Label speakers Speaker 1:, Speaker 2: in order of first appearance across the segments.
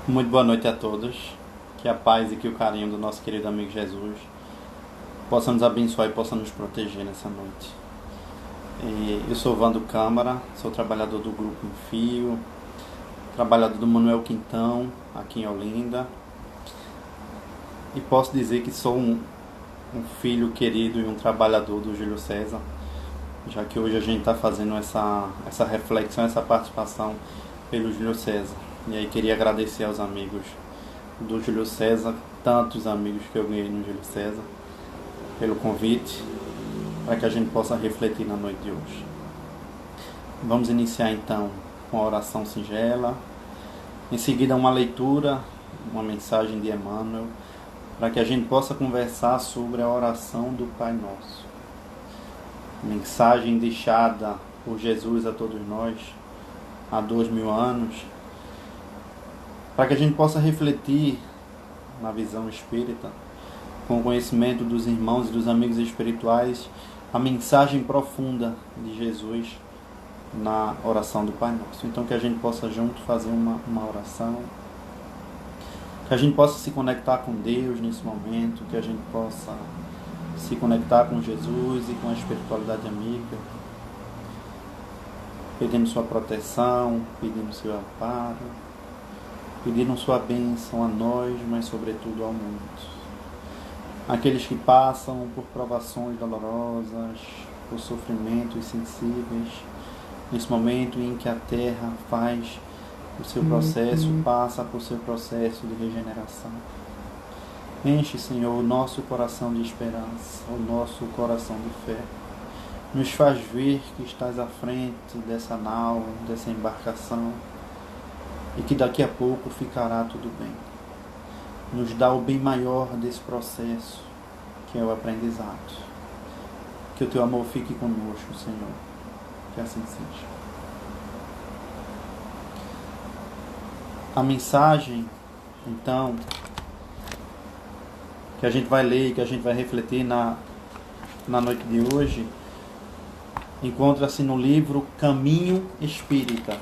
Speaker 1: Muito boa noite a todos. Que a paz e que o carinho do nosso querido amigo Jesus possa nos abençoar e possa nos proteger nessa noite. Eu sou Vando Câmara, sou trabalhador do Grupo Enfio, trabalhador do Manuel Quintão, aqui em Olinda. E posso dizer que sou um filho querido e um trabalhador do Júlio César, já que hoje a gente está fazendo essa reflexão, essa participação pelo Júlio César. E aí queria agradecer aos amigos do Júlio César, tantos amigos que eu ganhei no Júlio César, pelo convite, para que a gente possa refletir na noite de hoje. Vamos iniciar então com a oração singela, em seguida uma leitura, uma mensagem de Emmanuel, para que a gente possa conversar sobre a oração do Pai Nosso. Mensagem deixada por Jesus a todos nós há 2000 anos, para que a gente possa refletir na visão espírita, com o conhecimento dos irmãos e dos amigos espirituais, a mensagem profunda de Jesus na oração do Pai Nosso. Então que a gente possa junto fazer uma oração, que a gente possa se conectar com Deus nesse momento, que a gente possa se conectar com Jesus e com a espiritualidade amiga, pedindo sua proteção, pedindo seu amparo, pedindo sua bênção a nós, mas sobretudo ao mundo. Aqueles que passam por provações dolorosas, por sofrimentos sensíveis, nesse momento em que a terra faz o seu processo, passa por seu processo de regeneração. Enche, Senhor, o nosso coração de esperança, o nosso coração de fé. Nos faz ver que estás à frente dessa nau, dessa embarcação, e que daqui a pouco ficará tudo bem. Nos dá o bem maior desse processo, que é o aprendizado. Que o teu amor fique conosco, Senhor. Que assim seja. A mensagem, então, que a gente vai ler e que a gente vai refletir na noite de hoje, encontra-se no livro Caminho Espírita.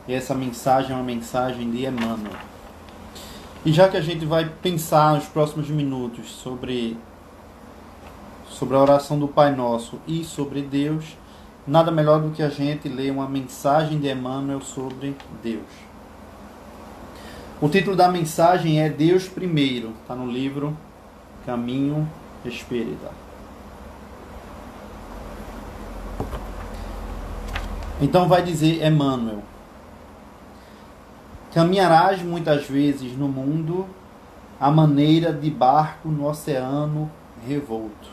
Speaker 1: E essa mensagem é uma mensagem de Emmanuel. E já que a gente vai pensar nos próximos minutos sobre a oração do Pai Nosso e sobre Deus, nada melhor do que a gente ler uma mensagem de Emmanuel sobre Deus. O título da mensagem é Deus Primeiro, está no livro Caminho Espírita. Então vai dizer Emmanuel: caminharás muitas vezes no mundo à maneira de barco no oceano revolto,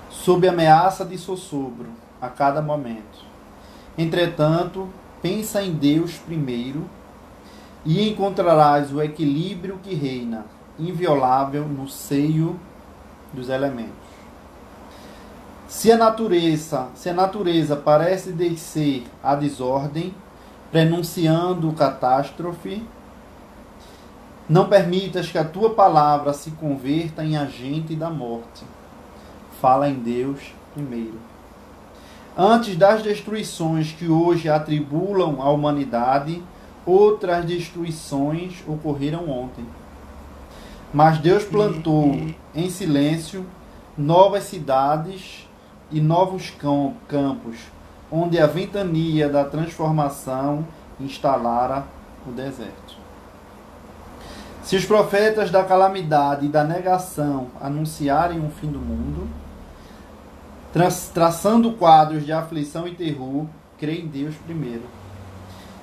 Speaker 1: sob ameaça de sossobro a cada momento. Entretanto, pensa em Deus primeiro e encontrarás o equilíbrio que reina, inviolável, no seio dos elementos. Se a natureza parece descer à desordem, prenunciando catástrofe, não permitas que a tua palavra se converta em agente da morte. Fala em Deus primeiro. Antes das destruições que hoje atribulam a humanidade, outras destruições ocorreram ontem. Mas Deus plantou em silêncio novas cidades e novos campos, onde a ventania da transformação instalara o deserto. Se os profetas da calamidade e da negação anunciarem o fim do mundo, traçando quadros de aflição e terror, crê em Deus primeiro,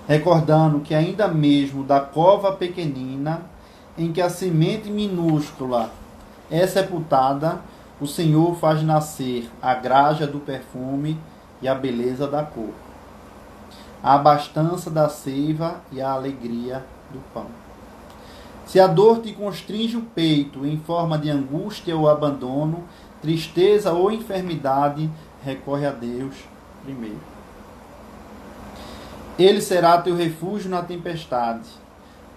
Speaker 1: recordando que ainda mesmo da cova pequenina, em que a semente minúscula é sepultada, o Senhor faz nascer a graja do perfume e a beleza da cor, a abastança da seiva e a alegria do pão. Se a dor te constringe o peito em forma de angústia ou abandono, tristeza ou enfermidade, recorre a Deus primeiro. Ele será teu refúgio na tempestade,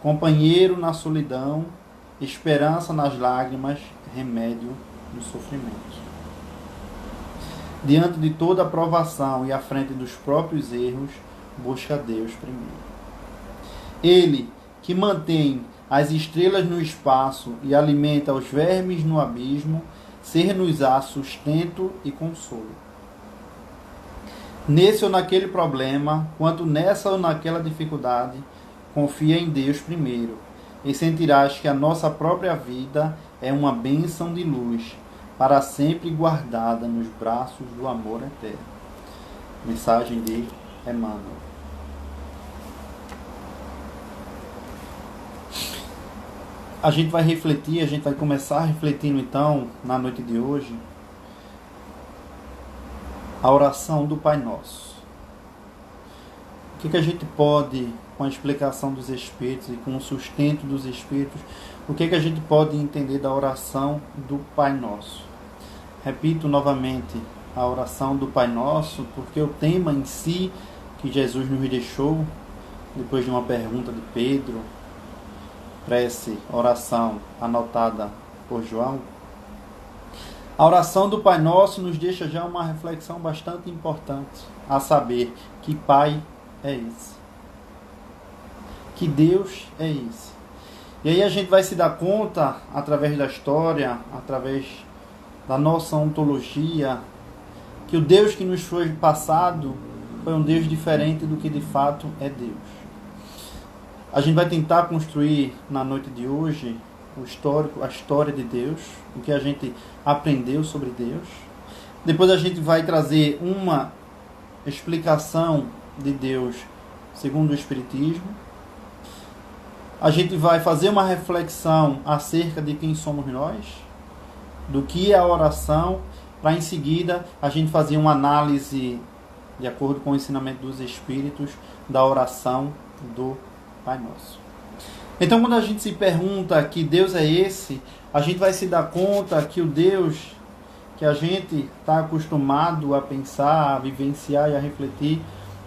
Speaker 1: companheiro na solidão, esperança nas lágrimas, remédio no sofrimento. Diante de toda a provação e à frente dos próprios erros, busca Deus primeiro. Ele, que mantém as estrelas no espaço e alimenta os vermes no abismo, ser-nos-á sustento e consolo. Nesse ou naquele problema, quanto nessa ou naquela dificuldade, confia em Deus primeiro, e sentirás que a nossa própria vida é uma bênção de luz, para sempre guardada nos braços do amor eterno. Mensagem de Emmanuel. A gente vai refletir, a gente vai começar refletindo então, na noite de hoje, a oração do Pai Nosso. O que a gente pode, com a explicação dos Espíritos e com o sustento dos Espíritos, o que a gente pode entender da oração do Pai Nosso? Repito novamente, a oração do Pai Nosso, porque o tema em si que Jesus nos deixou, depois de uma pergunta de Pedro, prece, oração anotada por João, a oração do Pai Nosso nos deixa já uma reflexão bastante importante, a saber, que Pai é esse? Que Deus é esse? E aí a gente vai se dar conta, através da história, através da nossa ontologia, que o Deus que nos foi passado foi um Deus diferente do que de fato é Deus. A gente vai tentar construir na noite de hoje o histórico, a história de Deus, o que a gente aprendeu sobre Deus. Depois a gente vai trazer uma explicação de Deus segundo o Espiritismo. A gente vai fazer uma reflexão acerca de quem somos nós, do que é a oração, para em seguida a gente fazer uma análise, de acordo com o ensinamento dos Espíritos, da oração do Pai Nosso. Então, quando a gente se pergunta que Deus é esse, a gente vai se dar conta que o Deus que a gente está acostumado a pensar, a vivenciar e a refletir,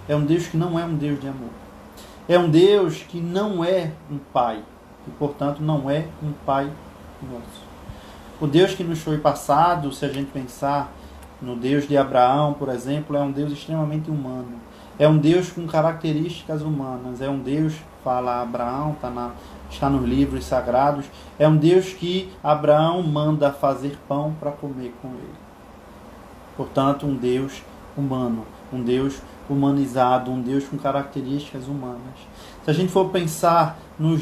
Speaker 1: é um Deus que não é um Deus de amor. É um Deus que não é um Pai, e portanto não é um Pai nosso. O Deus que nos foi passado, se a gente pensar no Deus de Abraão, por exemplo, é um Deus extremamente humano. É um Deus com características humanas. É um Deus, fala Abraão, está nos livros sagrados, é um Deus que Abraão manda fazer pão para comer com ele. Portanto, um Deus humano, um Deus humanizado, um Deus com características humanas. Se a gente for pensar no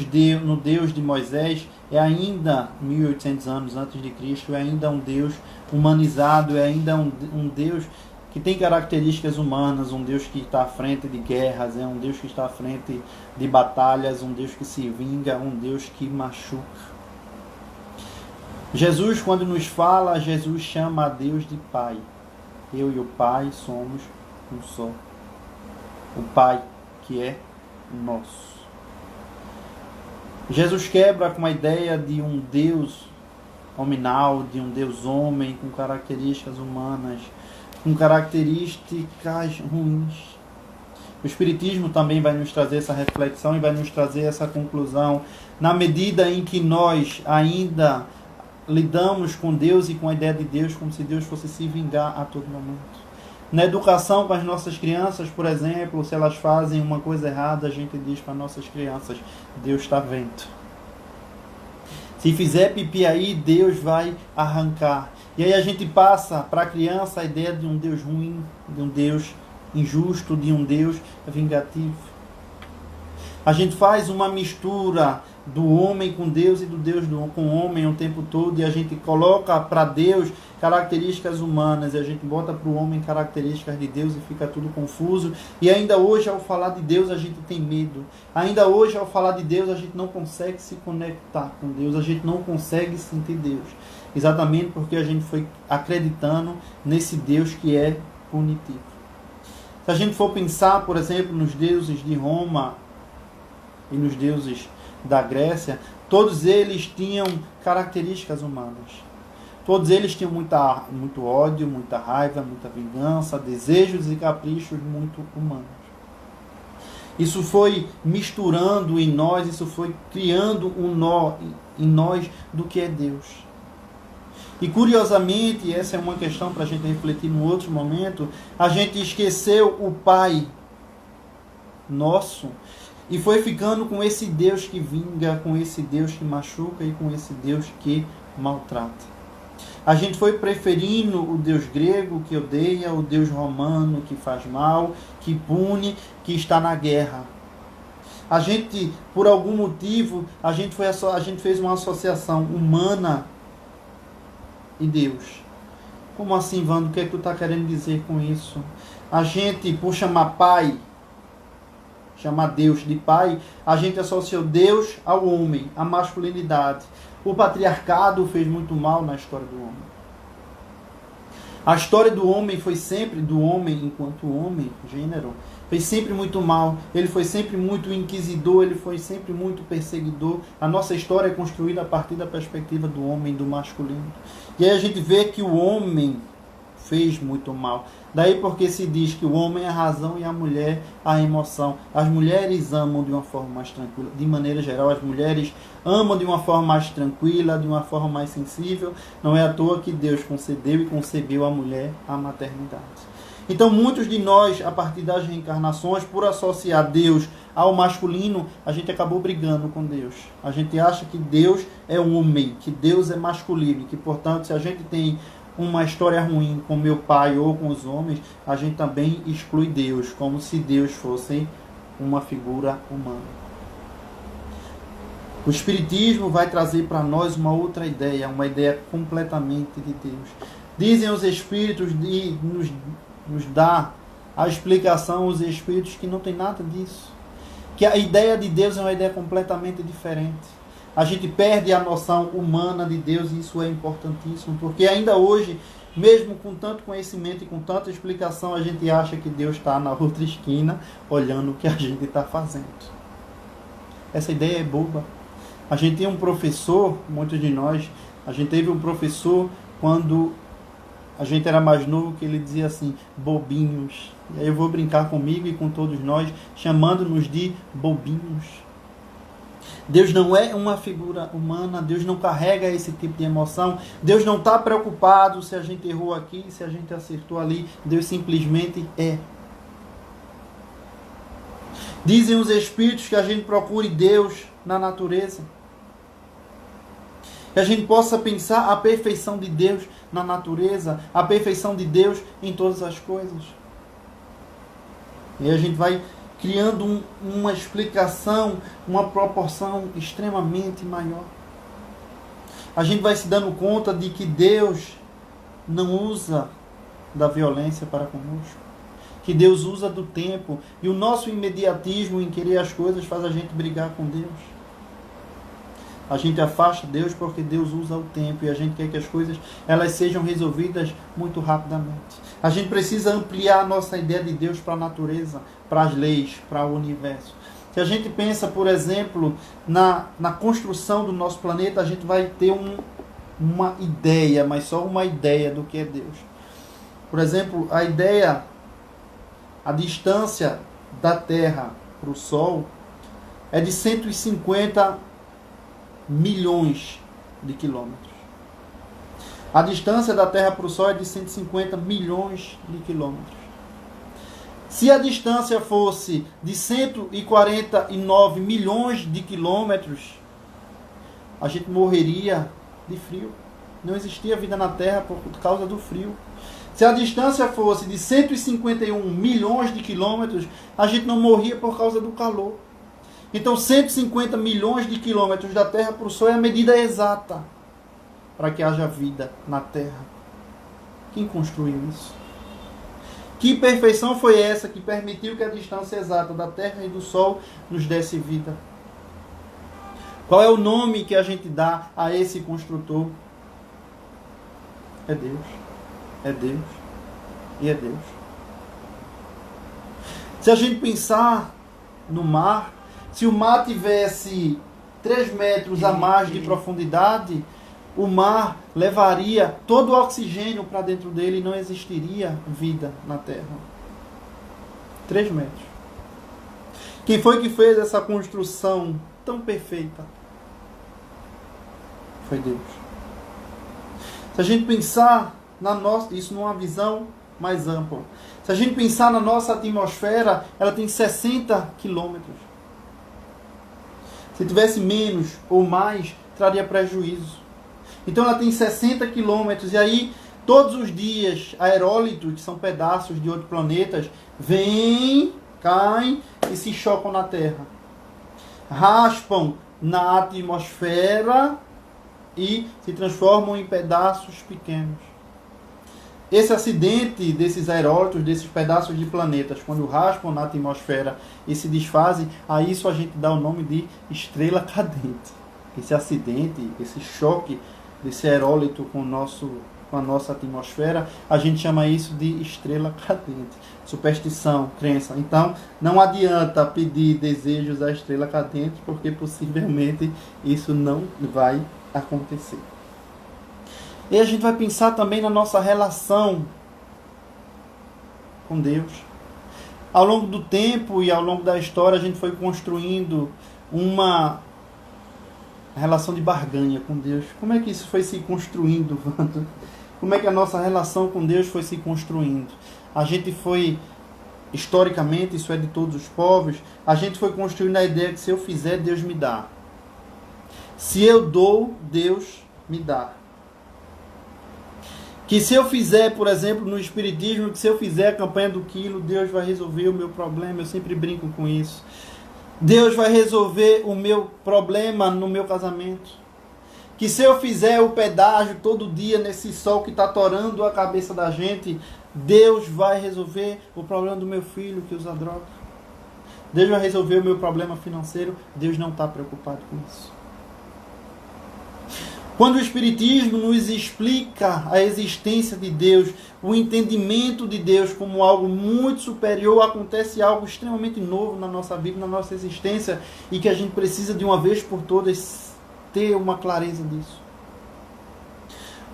Speaker 1: Deus de Moisés, é ainda 1800 anos antes de Cristo, é ainda um Deus humanizado, é ainda um Deus que tem características humanas, um Deus que está à frente de guerras, é um Deus que está à frente de batalhas, um Deus que se vinga, um Deus que machuca. Jesus, quando nos fala, Jesus chama a Deus de Pai. Eu e o Pai somos um só. O Pai que é nosso. Jesus quebra com a ideia de um Deus hominal, de um Deus homem, com características humanas, com características ruins. O Espiritismo também vai nos trazer essa reflexão e vai nos trazer essa conclusão, na medida em que nós ainda lidamos com Deus e com a ideia de Deus como se Deus fosse se vingar a todo momento. Na educação com as nossas crianças, por exemplo, se elas fazem uma coisa errada, a gente diz para nossas crianças, Deus está vendo. Se fizer pipi aí, Deus vai arrancar. E aí a gente passa para a criança a ideia de um Deus ruim, de um Deus injusto, de um Deus vingativo. A gente faz uma mistura do homem com Deus e do Deus com o homem o tempo todo, e a gente coloca para Deus características humanas, e a gente bota para o homem características de Deus e fica tudo confuso. E ainda hoje, ao falar de Deus, a gente tem medo. Ainda hoje, ao falar de Deus, a gente não consegue se conectar com Deus, a gente não consegue sentir Deus. Exatamente porque a gente foi acreditando nesse Deus que é punitivo. Se a gente for pensar, por exemplo, nos deuses de Roma e nos deuses da Grécia, todos eles tinham características humanas. Todos eles tinham muito ódio, muita raiva, muita vingança, desejos e caprichos muito humanos. Isso foi misturando em nós, isso foi criando um nó em nós do que é Deus. E curiosamente, essa é uma questão para a gente refletir num outro momento, a gente esqueceu o Pai nosso, E foi ficando com esse Deus que vinga, com esse Deus que machuca e com esse Deus que maltrata. A gente foi preferindo o Deus grego que odeia, o Deus romano que faz mal, que pune, que está na guerra. A gente, por algum motivo, a gente fez uma associação humana e Deus. Como assim, Wando? O que é que tu está querendo dizer com isso? A gente, por chamar pai, chamar Deus de pai, a gente associou Deus ao homem, à masculinidade. O patriarcado fez muito mal na história do homem. A história do homem foi sempre, do homem enquanto homem, gênero, fez sempre muito mal. Ele foi sempre muito inquisidor, ele foi sempre muito perseguidor. A nossa história é construída a partir da perspectiva do homem, do masculino. E aí a gente vê que o homem fez muito mal. Daí porque se diz que o homem é a razão e a mulher a emoção. As mulheres amam de uma forma mais tranquila. De maneira geral, as mulheres amam de uma forma mais tranquila, de uma forma mais sensível. Não é à toa que Deus concedeu e concebeu à mulher a maternidade. Então muitos de nós, a partir das reencarnações, por associar Deus ao masculino, a gente acabou brigando com Deus. A gente acha que Deus é um homem, que Deus é masculino, que portanto se a gente tem uma história ruim com meu pai ou com os homens, a gente também exclui Deus, como se Deus fosse uma figura humana. O Espiritismo vai trazer para nós uma outra ideia, uma ideia completamente de Deus. Dizem os Espíritos, e nos dá a explicação os Espíritos, que não tem nada disso. Que a ideia de Deus é uma ideia completamente diferente. A gente perde a noção humana de Deus e isso é importantíssimo, porque ainda hoje, mesmo com tanto conhecimento e com tanta explicação, a gente acha que Deus está na outra esquina olhando o que a gente está fazendo. Essa ideia é boba. A gente tem um professor, muitos de nós, a gente teve um professor quando a gente era mais novo, que ele dizia assim, bobinhos. E aí eu vou brincar comigo e com todos nós, chamando-nos de bobinhos. Deus não é uma figura humana, Deus não carrega esse tipo de emoção, Deus não está preocupado se a gente errou aqui, se a gente acertou ali, Deus simplesmente é. Dizem os Espíritos que a gente procure Deus na natureza, que a gente possa pensar a perfeição de Deus na natureza, a perfeição de Deus em todas as coisas. E a gente vai criando uma explicação, uma proporção extremamente maior. A gente vai se dando conta de que Deus não usa da violência para conosco, que Deus usa do tempo, e o nosso imediatismo em querer as coisas faz a gente brigar com Deus. A gente afasta Deus porque Deus usa o tempo e a gente quer que as coisas elas sejam resolvidas muito rapidamente. A gente precisa ampliar a nossa ideia de Deus para a natureza, para as leis, para o universo. Se a gente pensa, por exemplo, na construção do nosso planeta, a gente vai ter uma ideia, mas só uma ideia do que é Deus. Por exemplo, a distância da Terra para o Sol é de 150 milhões de quilômetros. A distância da Terra para o Sol é de 150 milhões de quilômetros. Se a distância fosse de 149 milhões de quilômetros, a gente morreria de frio. Não existia vida na Terra por causa do frio. Se a distância fosse de 151 milhões de quilômetros, a gente não morria por causa do calor. Então 150 milhões de quilômetros da Terra para o Sol é a medida exata para que haja vida na Terra. Quem construiu isso? Que perfeição foi essa que permitiu que a distância exata da Terra e do Sol nos desse vida? Qual é o nome que a gente dá a esse construtor? É Deus. É Deus. E é Deus. Se a gente pensar no mar, se o mar tivesse 3 metros a mais de profundidade, o mar levaria todo o oxigênio para dentro dele e não existiria vida na Terra. 3 metros. Quem foi que fez essa construção tão perfeita? Foi Deus. Se a gente pensar isso numa visão mais ampla, se a gente pensar na nossa atmosfera, ela tem 60 quilômetros. Se tivesse menos ou mais, traria prejuízo. Então ela tem 60 quilômetros, e aí todos os dias aerólitos, que são pedaços de outros planetas, vêm, caem e se chocam na Terra. Raspam na atmosfera e se transformam em pedaços pequenos. Esse acidente desses aerólitos, desses pedaços de planetas, quando raspam na atmosfera e se desfazem, a isso a gente dá o nome de estrela cadente. Esse acidente, esse choque desse aerólito com a nossa atmosfera, a gente chama isso de estrela cadente. Superstição, crença. Então, não adianta pedir desejos à estrela cadente, porque possivelmente isso não vai acontecer. E a gente vai pensar também na nossa relação com Deus. Ao longo do tempo e ao longo da história, a gente foi construindo uma relação de barganha com Deus. Como é que isso foi se construindo, Wanda? Como é que a nossa relação com Deus foi se construindo? A gente foi, historicamente, isso é de todos os povos, a gente foi construindo a ideia que se eu fizer, Deus me dá. Se eu dou, Deus me dá. Que se eu fizer, por exemplo, no Espiritismo, que se eu fizer a campanha do quilo, Deus vai resolver o meu problema. Eu sempre brinco com isso. Deus vai resolver o meu problema no meu casamento. Que se eu fizer o pedágio todo dia nesse sol que está torando a cabeça da gente, Deus vai resolver o problema do meu filho que usa droga. Deus vai resolver o meu problema financeiro. Deus não está preocupado com isso. Quando o Espiritismo nos explica a existência de Deus, o entendimento de Deus como algo muito superior, acontece algo extremamente novo na nossa vida, na nossa existência, e que a gente precisa de uma vez por todas ter uma clareza disso.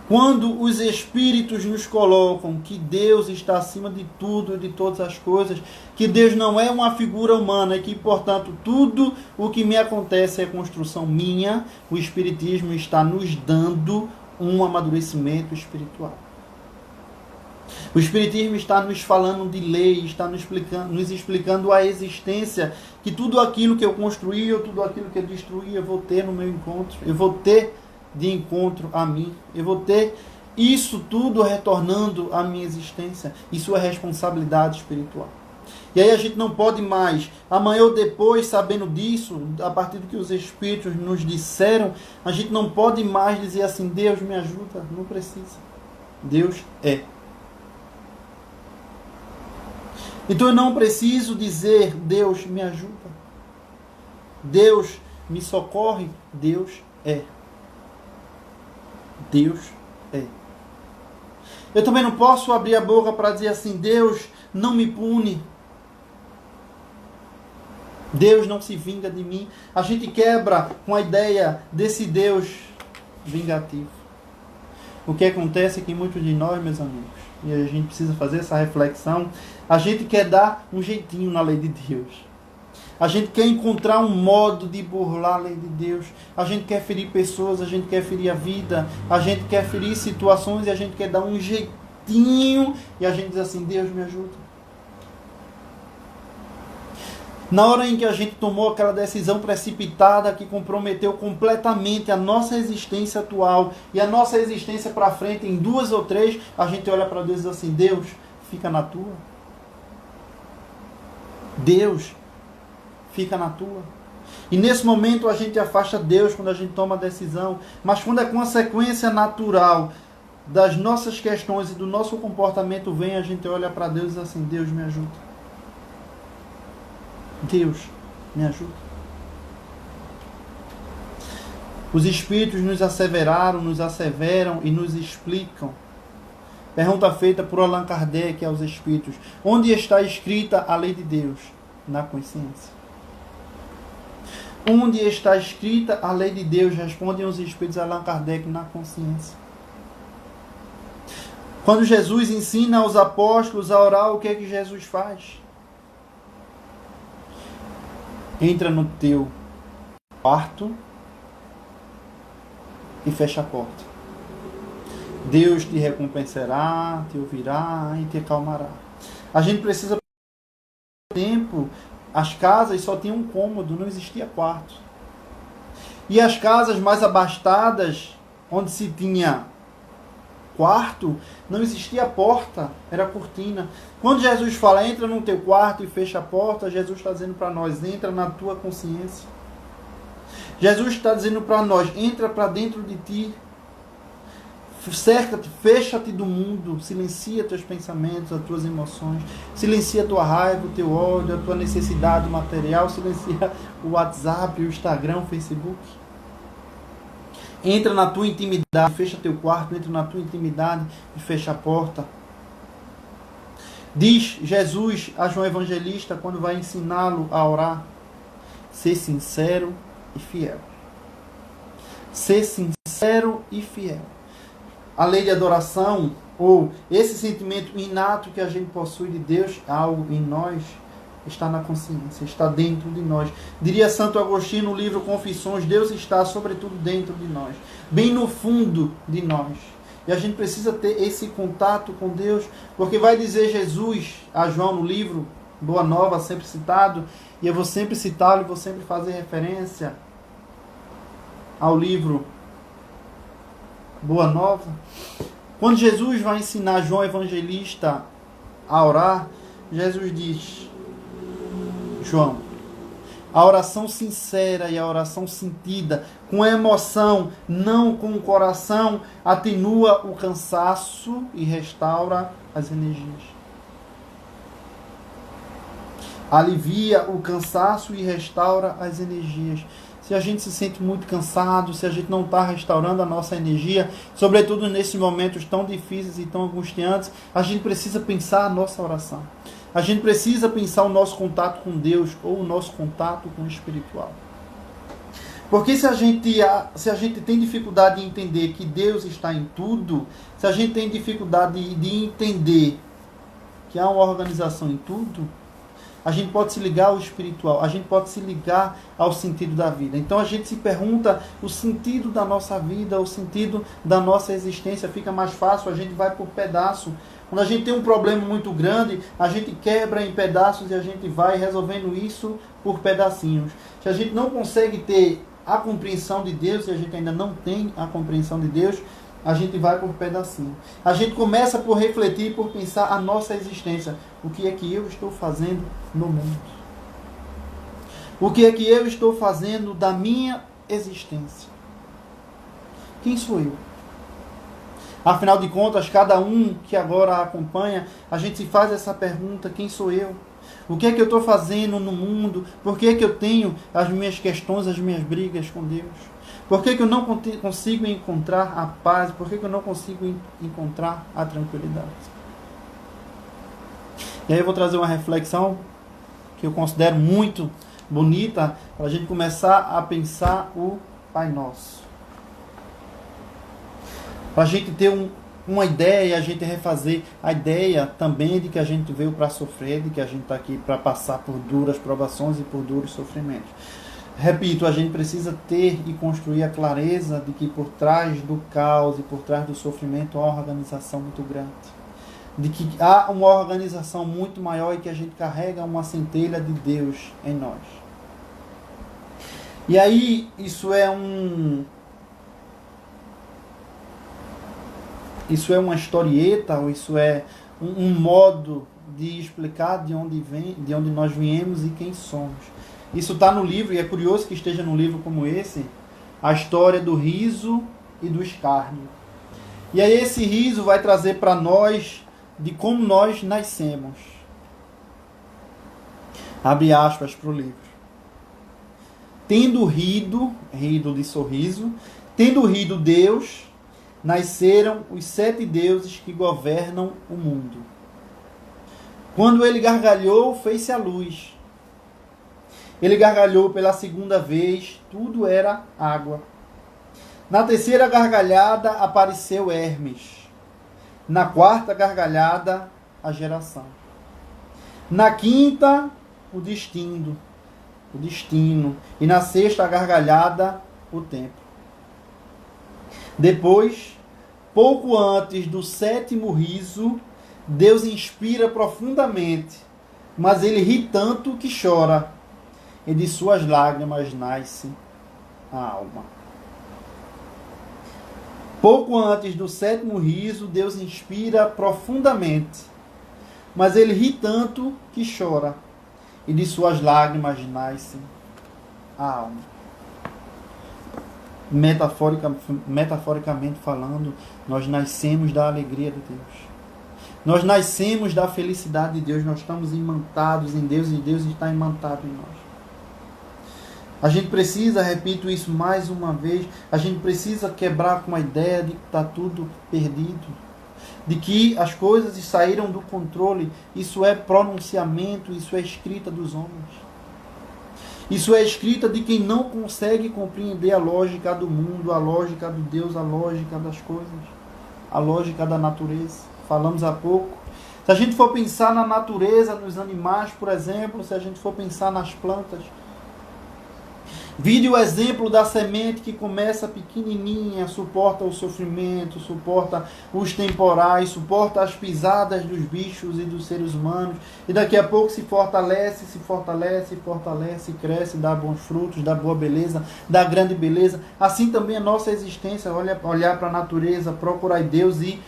Speaker 1: Quando os Espíritos nos colocam que Deus está acima de tudo e de todas as coisas, que Deus não é uma figura humana e que, portanto, tudo o que me acontece é construção minha, o Espiritismo está nos dando um amadurecimento espiritual. O Espiritismo está nos falando de lei, está nos explicando a existência, que tudo aquilo que eu construí ou tudo aquilo que eu destruí, eu vou ter no meu encontro, eu vou ter de encontro a mim. Eu vou ter isso tudo retornando à minha existência. Isso é responsabilidade espiritual. E aí a gente não pode mais, amanhã ou depois, sabendo disso, a partir do que os Espíritos nos disseram, a gente não pode mais dizer assim, Deus me ajuda. Não precisa. Deus é. Então eu não preciso dizer, Deus me ajuda. Deus me socorre. Deus é. Deus é. Eu também não posso abrir a boca para dizer assim, Deus não me pune. Deus não se vinga de mim. A gente quebra com a ideia desse Deus vingativo. O que acontece é que muitos de nós, meus amigos, e a gente precisa fazer essa reflexão, a gente quer dar um jeitinho na lei de Deus. A gente quer encontrar um modo de burlar a lei de Deus. A gente quer ferir pessoas, a gente quer ferir a vida, a gente quer ferir situações e a gente quer dar um jeitinho e a gente diz assim, Deus me ajuda. Na hora em que a gente tomou aquela decisão precipitada que comprometeu completamente a nossa existência atual e a nossa existência para frente em 2 ou 3, a gente olha para Deus e diz assim, Deus, fica na tua. Deus, fica na tua. E nesse momento a gente afasta Deus quando a gente toma a decisão. Mas quando a consequência natural das nossas questões e do nosso comportamento vem, a gente olha para Deus e diz assim, Deus me ajuda. Deus me ajuda. Os Espíritos nos asseveraram, nos asseveram e nos explicam. Pergunta feita por Allan Kardec aos Espíritos. Onde está escrita a lei de Deus? Na consciência. Onde está escrita a lei de Deus? Respondem os Espíritos a Allan Kardec, na consciência. Quando Jesus ensina aos apóstolos a orar, o que é que Jesus faz? Entra no teu quarto e fecha a porta. Deus te recompensará, te ouvirá e te acalmará. A gente precisa tempo. As casas só tinham um cômodo, não existia quarto. E as casas mais abastadas, onde se tinha quarto, não existia porta, era cortina. Quando Jesus fala, entra no teu quarto e fecha a porta, Jesus está dizendo para nós, entra na tua consciência. Jesus está dizendo para nós, entra para dentro de ti. Cerca-te, fecha-te do mundo, silencia teus pensamentos, as tuas emoções, silencia a tua raiva, o teu ódio, a tua necessidade material, silencia o WhatsApp, o Instagram, o Facebook. Entra na tua intimidade, fecha teu quarto, entra na tua intimidade e fecha a porta. Diz Jesus a João Evangelista quando vai ensiná-lo a orar, ser sincero e fiel. Ser sincero e fiel. A lei de adoração, ou esse sentimento inato que a gente possui de Deus, algo em nós, está na consciência, está dentro de nós. Diria Santo Agostinho no livro Confissões, Deus está sobretudo dentro de nós, bem no fundo de nós. E a gente precisa ter esse contato com Deus, porque vai dizer Jesus a João no livro Boa Nova, sempre citado, e eu vou sempre citá-lo e vou sempre fazer referência ao livro Boa Nova. Quando Jesus vai ensinar João Evangelista a orar, Jesus diz, João, a oração sincera e a oração sentida, com a emoção, não com o coração, atenua o cansaço e restaura as energias. Alivia o cansaço e restaura as energias. Se a gente se sente muito cansado, se a gente não está restaurando a nossa energia, sobretudo nesses momentos tão difíceis e tão angustiantes, a gente precisa pensar a nossa oração. A gente precisa pensar o nosso contato com Deus ou o nosso contato com o espiritual. Porque se a gente tem dificuldade de entender que Deus está em tudo, se a gente tem dificuldade de entender que há uma organização em tudo, a gente pode se ligar ao espiritual, a gente pode se ligar ao sentido da vida. Então a gente se pergunta o sentido da nossa vida, o sentido da nossa existência, fica mais fácil, a gente vai por pedaço. Quando a gente tem um problema muito grande, a gente quebra em pedaços e a gente vai resolvendo isso por pedacinhos. Se a gente não consegue ter a compreensão de Deus, e a gente ainda não tem a compreensão de Deus, a gente vai por pedacinho. A gente começa por refletir, por pensar a nossa existência. O que é que eu estou fazendo no mundo? O que é que eu estou fazendo da minha existência? Quem sou eu? Afinal de contas, cada um que agora acompanha, a gente se faz essa pergunta, quem sou eu? O que é que eu estou fazendo no mundo? Por que é que eu tenho as minhas questões, as minhas brigas com Deus? Por que é que eu não consigo encontrar a paz? Por que é que eu não consigo encontrar a tranquilidade? E aí eu vou trazer uma reflexão que eu considero muito bonita para a gente começar a pensar o Pai Nosso. Para a gente ter uma ideia, a gente refazer a ideia também de que a gente veio para sofrer, de que a gente está aqui para passar por duras provações e por duros sofrimentos. Repito, a gente precisa ter e construir a clareza de que por trás do caos e por trás do sofrimento há uma organização muito grande. De que há uma organização muito maior e que a gente carrega uma centelha de Deus em nós. E aí, isso é uma historieta, ou isso é um modo de explicar de onde nós viemos e quem somos. Isso está no livro, e é curioso que esteja num livro como esse, a história do riso e do escárnio. E aí esse riso vai trazer para nós de como nós nascemos. Abre aspas para o livro. Tendo rido de sorriso, tendo rido Deus, nasceram os 7 deuses que governam o mundo. Quando ele gargalhou, fez-se a luz. Ele gargalhou pela 2ª vez, tudo era água. Na 3ª gargalhada apareceu Hermes. Na 4ª gargalhada, a geração. Na 5ª, o destino. E na 6ª gargalhada, o tempo. Depois, pouco antes do 7º riso, Deus inspira profundamente, mas ele ri tanto que chora. E de suas lágrimas nasce a alma. Pouco antes do 7º riso, Deus inspira profundamente, mas ele ri tanto que chora, e de suas lágrimas nasce a alma. Metaforicamente falando, nós nascemos da alegria de Deus. Nós nascemos da felicidade de Deus. Nós estamos imantados em Deus e Deus está imantado em nós. A gente precisa, repito isso mais uma vez, a gente precisa quebrar com a ideia de que está tudo perdido. De que as coisas saíram do controle. Isso é pronunciamento, isso é escrita dos homens. Isso é escrita de quem não consegue compreender a lógica do mundo, a lógica de Deus, a lógica das coisas, a lógica da natureza. Falamos há pouco. Se a gente for pensar na natureza, nos animais, por exemplo, se a gente for pensar nas plantas, vide o exemplo da semente que começa pequenininha, suporta o sofrimento, suporta os temporais, suporta as pisadas dos bichos e dos seres humanos, e daqui a pouco se fortalece, cresce, dá bons frutos, dá boa beleza, dá grande beleza. Assim também a nossa existência, olhar para a natureza, procurar Deus e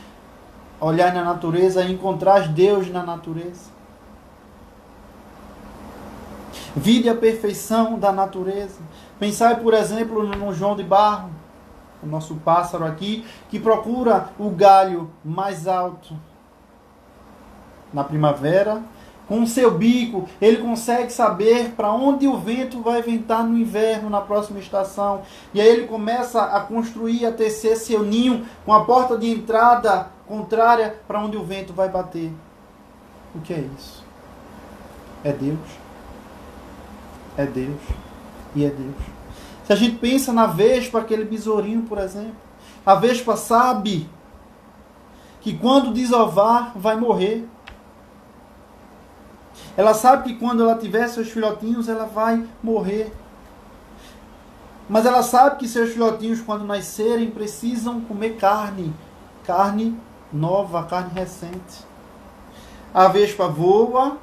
Speaker 1: olhar na natureza, encontrar Deus na natureza. Vide a perfeição da natureza. Pensai, por exemplo, no João de Barro, o nosso pássaro aqui, que procura o galho mais alto. Na primavera, com o seu bico, ele consegue saber para onde o vento vai ventar no inverno, na próxima estação. E aí ele começa a construir, a tecer seu ninho com a porta de entrada contrária para onde o vento vai bater. O que é isso? É Deus. É Deus. E é Deus. Se a gente pensa na vespa, aquele besourinho, por exemplo, a vespa sabe que quando desovar vai morrer. Ela sabe que quando ela tiver seus filhotinhos, ela vai morrer. Mas ela sabe que seus filhotinhos, quando nascerem, precisam comer carne. Carne nova, carne recente. A vespa voa,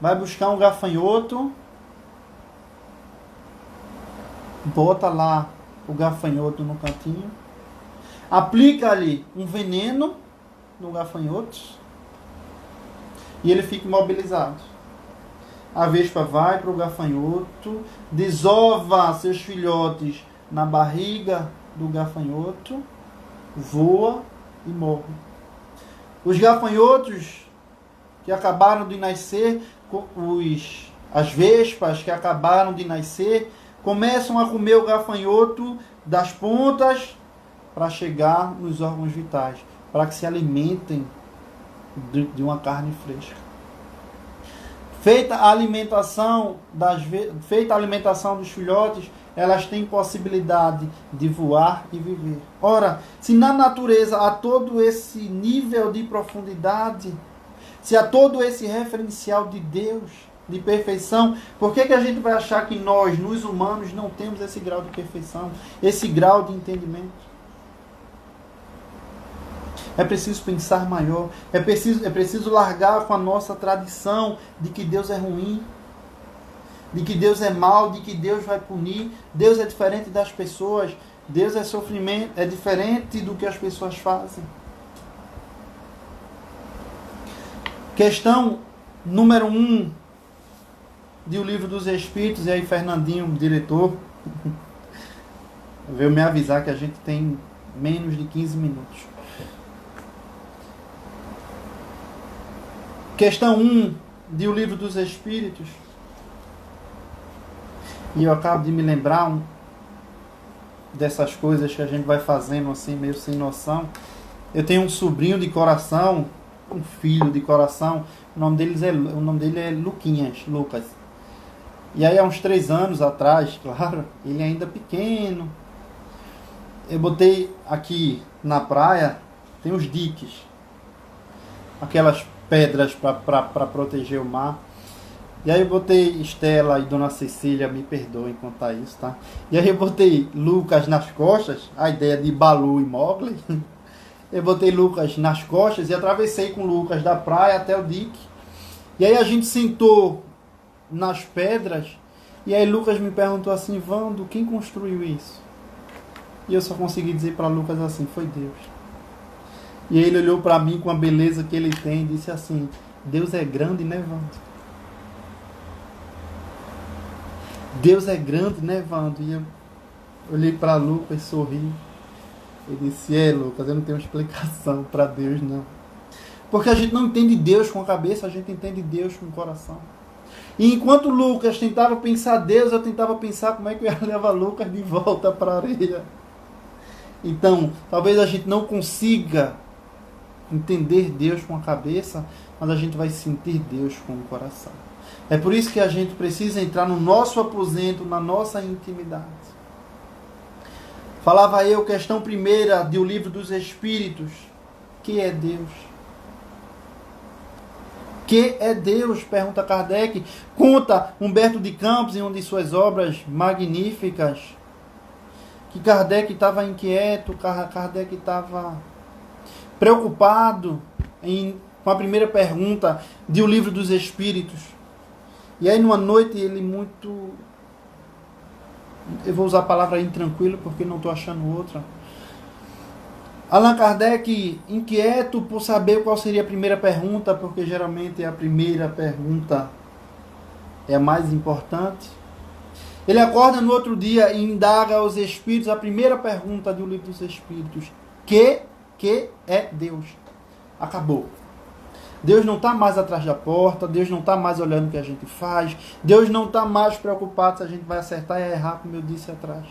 Speaker 1: vai buscar um gafanhoto, bota lá o gafanhoto no cantinho, aplica-lhe um veneno no gafanhoto e ele fica imobilizado. A vespa vai para o gafanhoto, desova seus filhotes na barriga do gafanhoto, voa e morre. Os gafanhotos que acabaram de nascer, as vespas que acabaram de nascer, começam a comer o gafanhoto das pontas para chegar nos órgãos vitais, para que se alimentem de uma carne fresca. Feita a alimentação dos filhotes, elas têm possibilidade de voar e viver. Ora, se na natureza há todo esse nível de profundidade, se há todo esse referencial de Deus, de perfeição, por que a gente vai achar que nós, nos humanos, não temos esse grau de perfeição, esse grau de entendimento? É preciso pensar maior, é preciso largar com a nossa tradição de que Deus é ruim, de que Deus é mau, de que Deus vai punir. Deus é diferente das pessoas, Deus é sofrimento, é diferente do que as pessoas fazem. Questão número 1 de O Livro dos Espíritos, e aí Fernandinho, diretor, veio me avisar que a gente tem menos de 15 minutos. Questão 1 de O Livro dos Espíritos, e eu acabo de me lembrar dessas coisas que a gente vai fazendo assim, meio sem noção. Eu tenho um sobrinho de coração, um filho de coração, o nome dele é Lucas. E aí há uns 3 anos atrás, claro, ele ainda pequeno, eu botei aqui na praia, tem os diques, aquelas pedras para proteger o mar. E aí eu botei Estela e Dona Cecília, me perdoem contar isso, tá? E aí eu botei Lucas nas costas, a ideia de Balu e Mowgli. Eu botei Lucas nas costas e atravessei com Lucas da praia até o dique. E aí a gente sentou nas pedras E aí Lucas me perguntou assim, Vando, quem construiu isso? E eu só consegui dizer para Lucas assim, foi Deus. E ele olhou para mim com a beleza que ele tem e disse assim, Deus é grande, né, Vando? Deus é grande, né, Vando? E eu olhei para Lucas e sorri. Ele disse, Lucas, eu não tenho explicação para Deus, não. Porque a gente não entende Deus com a cabeça, a gente entende Deus com o coração. E enquanto Lucas tentava pensar Deus, eu tentava pensar como é que eu ia levar Lucas de volta para a areia. Então, talvez a gente não consiga entender Deus com a cabeça, mas a gente vai sentir Deus com o coração. É por isso que a gente precisa entrar no nosso aposento, na nossa intimidade. Falava eu, questão primeira do livro dos Espíritos. Que é Deus? Que é Deus? Pergunta Kardec. Conta Humberto de Campos em uma de suas obras magníficas que Kardec estava inquieto, Kardec estava preocupado com a primeira pergunta do livro dos Espíritos. E aí numa noite ele muito... Eu vou usar a palavra intranquilo porque não estou achando outra. Allan Kardec, inquieto por saber qual seria a primeira pergunta, porque geralmente a primeira pergunta é a mais importante. Ele acorda no outro dia e indaga aos Espíritos a primeira pergunta do livro dos Espíritos. Que é Deus? Acabou. Deus não está mais atrás da porta, Deus não está mais olhando o que a gente faz, Deus não está mais preocupado se a gente vai acertar e errar, como eu disse atrás.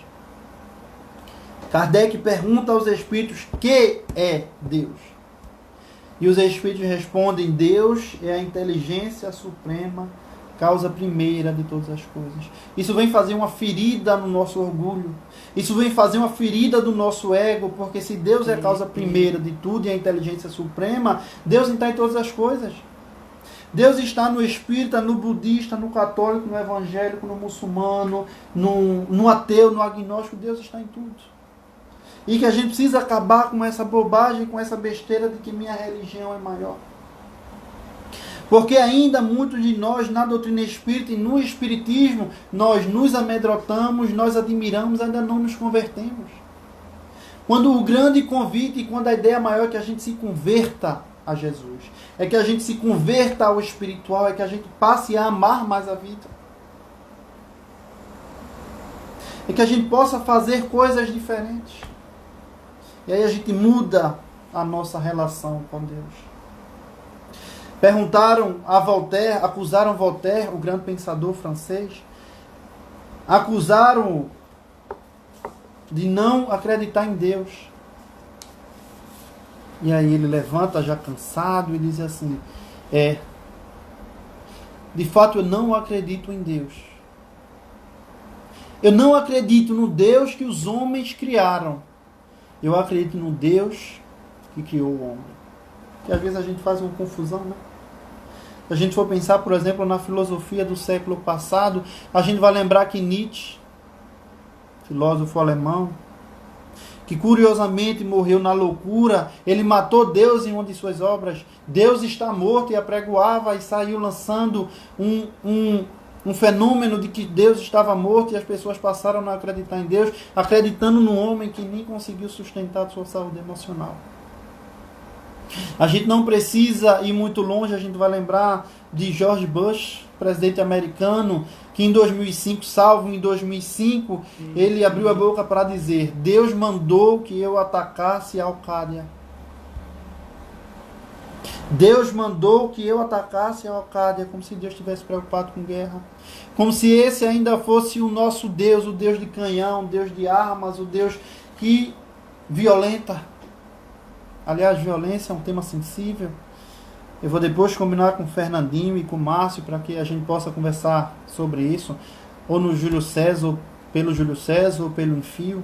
Speaker 1: Kardec pergunta aos Espíritos, que é Deus? E os Espíritos respondem, Deus é a inteligência suprema, causa primeira de todas as coisas. Isso vem fazer uma ferida no nosso orgulho. Isso vem fazer uma ferida do nosso ego, porque se Deus é a causa primeira de tudo e a inteligência suprema, Deus está em todas as coisas. Deus está no espírita, no budista, no católico, no evangélico, no muçulmano, no ateu, no agnóstico. Deus está em tudo. E que a gente precisa acabar com essa bobagem, com essa besteira de que minha religião é maior. Porque ainda muitos de nós, na doutrina espírita e no espiritismo, nós nos amedrontamos, nós admiramos, ainda não nos convertemos. Quando o grande convite e quando a ideia maior é que a gente se converta a Jesus, é que a gente se converta ao espiritual, é que a gente passe a amar mais a vida. É que a gente possa fazer coisas diferentes. E aí a gente muda a nossa relação com Deus. Perguntaram a Voltaire, acusaram Voltaire, o grande pensador francês, acusaram-o de não acreditar em Deus. E aí ele levanta já cansado e diz assim, de fato eu não acredito em Deus. Eu não acredito no Deus que os homens criaram. Eu acredito no Deus que criou o homem. Que às vezes a gente faz uma confusão, né? Se a gente for pensar, por exemplo, na filosofia do século passado, a gente vai lembrar que Nietzsche, filósofo alemão, que curiosamente morreu na loucura, ele matou Deus em uma de suas obras. Deus está morto, e apregoava e saiu lançando um fenômeno de que Deus estava morto e as pessoas passaram a não acreditar em Deus, acreditando no homem que nem conseguiu sustentar a sua saúde emocional. A gente não precisa ir muito longe, a gente vai lembrar de George Bush, presidente americano, que em 2005, salvo em 2005, ele abriu a boca para dizer, Deus mandou que eu atacasse a Al-Qaeda. Deus mandou que eu atacasse a Al-Qaeda, como se Deus estivesse preocupado com guerra. Como se esse ainda fosse o nosso Deus, o Deus de canhão, o Deus de armas, o Deus que violenta. Aliás, violência é um tema sensível. Eu vou depois combinar com o Fernandinho e com o Márcio para que a gente possa conversar sobre isso, ou no Júlio César, ou pelo Júlio César, ou pelo Enfio.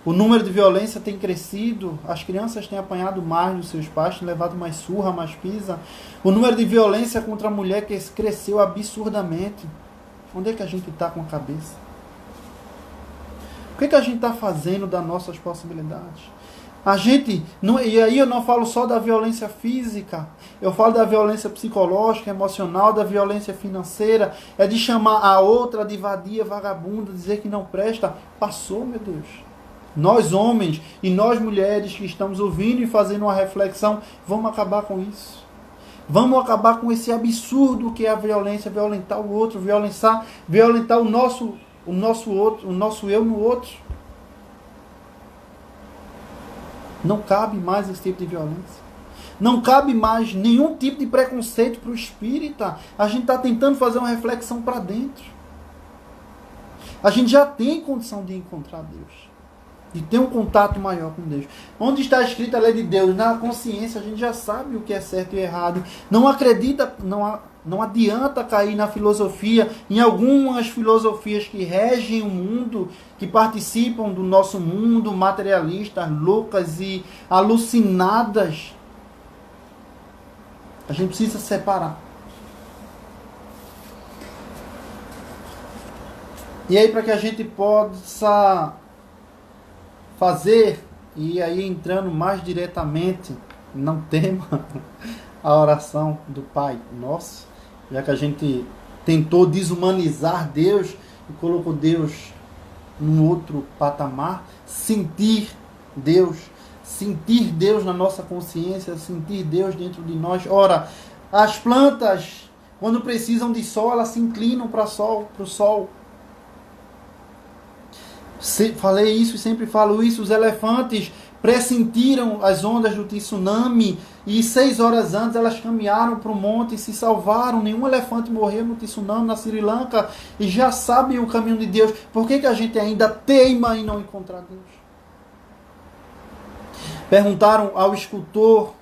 Speaker 1: O número de violência tem crescido, as crianças têm apanhado mais dos seus pais, têm levado mais surra, mais pisa. O número de violência contra a mulher cresceu absurdamente. Onde é que a gente está com a cabeça? O que é que a gente está fazendo das nossas possibilidades? A gente, não, e aí eu não falo só da violência física, eu falo da violência psicológica, emocional, da violência financeira, é de chamar a outra de vadia, vagabunda, dizer que não presta. Passou, meu Deus. Nós homens e nós mulheres que estamos ouvindo e fazendo uma reflexão, vamos acabar com isso. Vamos acabar com esse absurdo que é a violência, violentar o outro, violentar o nosso eu no outro. Não cabe mais esse tipo de violência. Não cabe mais nenhum tipo de preconceito para o espírita. A gente está tentando fazer uma reflexão para dentro. A gente já tem condição de encontrar Deus. De ter um contato maior com Deus. Onde está escrita a lei de Deus? Na consciência a gente já sabe o que é certo e errado. Não acredita, não adianta cair na filosofia, em algumas filosofias que regem o mundo, que participam do nosso mundo, materialistas, loucas e alucinadas. A gente precisa separar. E aí, para que a gente possa fazer, e aí entrando mais diretamente no tema, a oração do Pai Nosso, já que a gente tentou desumanizar Deus e colocou Deus num outro patamar, sentir Deus na nossa consciência, sentir Deus dentro de nós. Ora, as plantas, quando precisam de sol, elas se inclinam para o sol. Falei isso e sempre falo isso. Os elefantes pressentiram as ondas do tsunami e 6 horas antes elas caminharam para o monte e se salvaram. Nenhum elefante morreu no tsunami na Sri Lanka e já sabem o caminho de Deus. Por que a gente ainda teima em não encontrar Deus? Perguntaram ao escultor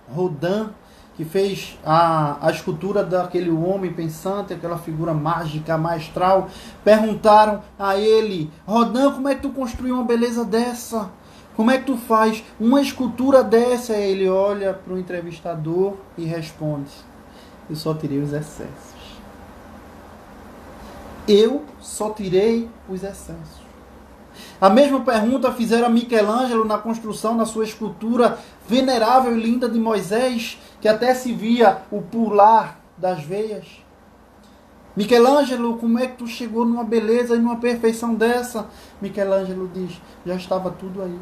Speaker 1: Rodin, que fez a escultura daquele homem pensante, aquela figura mágica, maestral. Perguntaram a ele: Rodin, como é que tu construiu uma beleza dessa? Como é que tu faz uma escultura dessa? E ele olha para o entrevistador e responde: eu só tirei os excessos. Eu só tirei os excessos. A mesma pergunta fizeram a Michelangelo na construção da sua escultura venerável e linda de Moisés, que até se via o pular das veias. Michelangelo, como é que tu chegou numa beleza e numa perfeição dessa? Michelangelo diz: já estava tudo aí.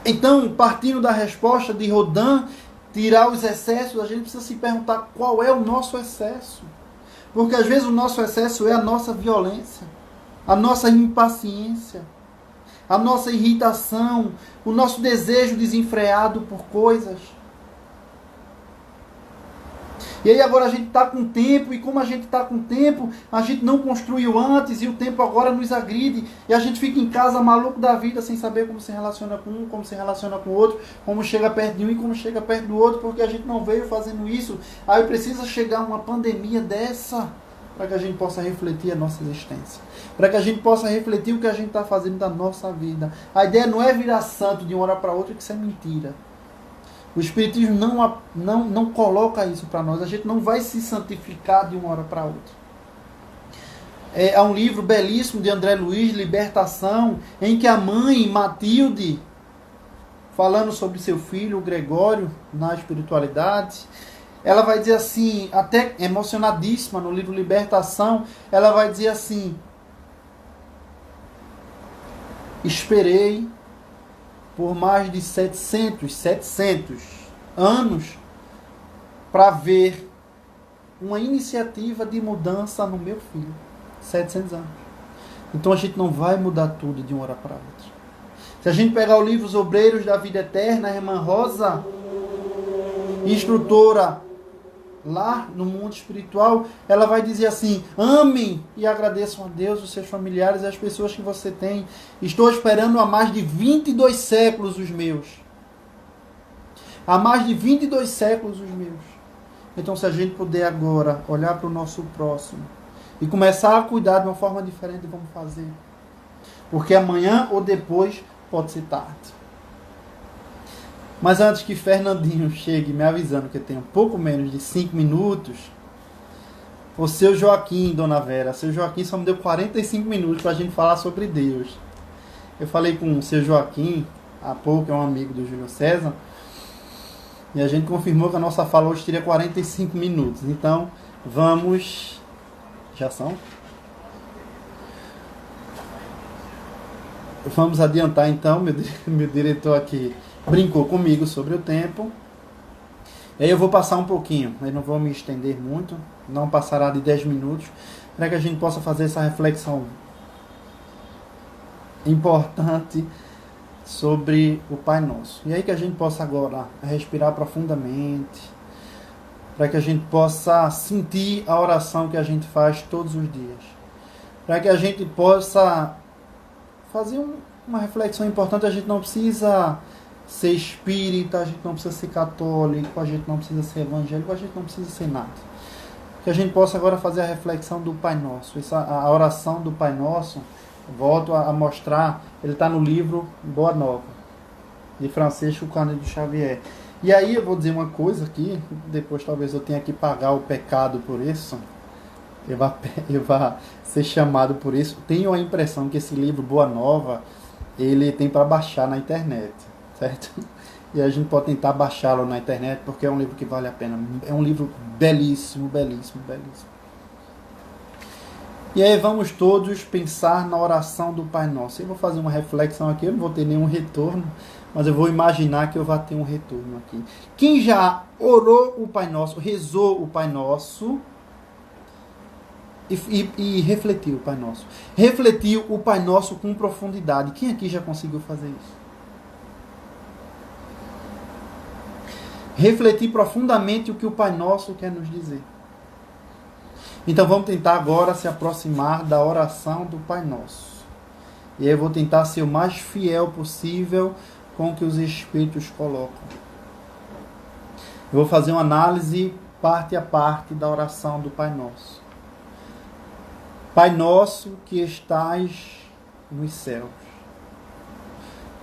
Speaker 1: Então, partindo da resposta de Rodin, tirar os excessos, a gente precisa se perguntar qual é o nosso excesso. Porque às vezes o nosso excesso é a nossa violência, a nossa impaciência, a nossa irritação, o nosso desejo desenfreado por coisas. E aí agora a gente está com tempo, e como a gente está com tempo, a gente não construiu antes, e o tempo agora nos agride, e a gente fica em casa maluco da vida, sem saber como se relaciona com um, como se relaciona com o outro, como chega perto de um e como chega perto do outro, porque a gente não veio fazendo isso. Aí precisa chegar uma pandemia dessa, para que a gente possa refletir a nossa existência, para que a gente possa refletir o que a gente está fazendo da nossa vida. A ideia não é virar santo de uma hora para outra, que isso é mentira. O Espiritismo não coloca isso para nós. A gente não vai se santificar de uma hora para outra. Há um livro belíssimo de André Luiz, Libertação, em que a mãe, Matilde, falando sobre seu filho, Gregório, na espiritualidade, ela vai dizer assim, até emocionadíssima no livro Libertação, ela vai dizer assim: esperei por mais de 700 anos para ver uma iniciativa de mudança no meu filho. 700 anos. Então a gente não vai mudar tudo de uma hora para outra. Se a gente pegar o livro Os Obreiros da Vida Eterna, a irmã Rosa, instrutora lá no mundo espiritual, ela vai dizer assim: amem e agradeçam a Deus, os seus familiares e as pessoas que você tem. Estou esperando há mais de 22 séculos os meus. Há mais de 22 séculos os meus. Então, se a gente puder agora olhar para o nosso próximo e começar a cuidar de uma forma diferente, vamos fazer. Porque amanhã ou depois pode ser tarde. Mas antes que Fernandinho chegue me avisando que eu tenho pouco menos de 5 minutos, o seu Joaquim, dona Vera, seu Joaquim só me deu 45 minutos para a gente falar sobre Deus. Eu falei com o seu Joaquim, há pouco, é um amigo do Júlio César, e a gente confirmou que a nossa fala hoje teria 45 minutos. Então, vamos... Já são? Vamos adiantar então, meu diretor aqui brincou comigo sobre o tempo. E aí eu vou passar um pouquinho, eu não vou me estender muito, não passará de 10 minutos, para que a gente possa fazer essa reflexão importante sobre o Pai Nosso. E aí que a gente possa agora respirar profundamente, para que a gente possa sentir a oração que a gente faz todos os dias, para que a gente possa fazer uma reflexão importante. A gente não precisa ser espírita, a gente não precisa ser católico, a gente não precisa ser evangélico, a gente não precisa ser nada. Que a gente possa agora fazer a reflexão do Pai Nosso. A oração do Pai Nosso, volto a mostrar, ele está no livro Boa Nova, de Francisco Cândido Xavier. E aí eu vou dizer uma coisa aqui, depois talvez eu tenha que pagar o pecado por isso, eu vá ser chamado por isso. Tenho a impressão que esse livro Boa Nova, ele tem para baixar na internet, certo? E a gente pode tentar baixá-lo na internet, porque é um livro que vale a pena. É um livro belíssimo, belíssimo, belíssimo. E aí vamos todos pensar na oração do Pai Nosso. Eu vou fazer uma reflexão aqui, eu não vou ter nenhum retorno, mas eu vou imaginar que eu vou ter um retorno aqui. Quem já orou o Pai Nosso, rezou o Pai Nosso e refletiu o Pai Nosso. Refletiu o Pai Nosso com profundidade. Quem aqui já conseguiu fazer isso? Refletir profundamente o que o Pai Nosso quer nos dizer. Então vamos tentar agora se aproximar da oração do Pai Nosso. E aí eu vou tentar ser o mais fiel possível com o que os Espíritos colocam. Eu vou fazer uma análise parte a parte da oração do Pai Nosso. Pai Nosso que estais nos céus.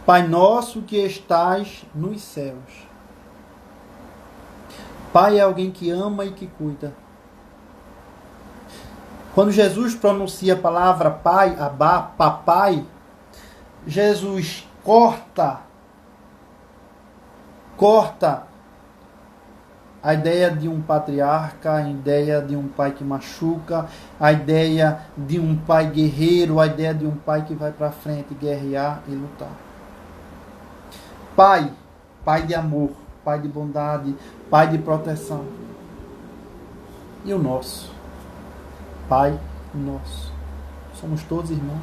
Speaker 1: Pai Nosso que estais nos céus. Pai é alguém que ama e que cuida. Quando Jesus pronuncia a palavra Pai, Abá, Papai, Jesus corta a ideia de um patriarca, a ideia de um pai que machuca, a ideia de um pai guerreiro, a ideia de um pai que vai para frente guerrear e lutar. Pai, Pai de amor, Pai de bondade, Pai de proteção. E o nosso? Pai Nosso. Somos todos irmãos.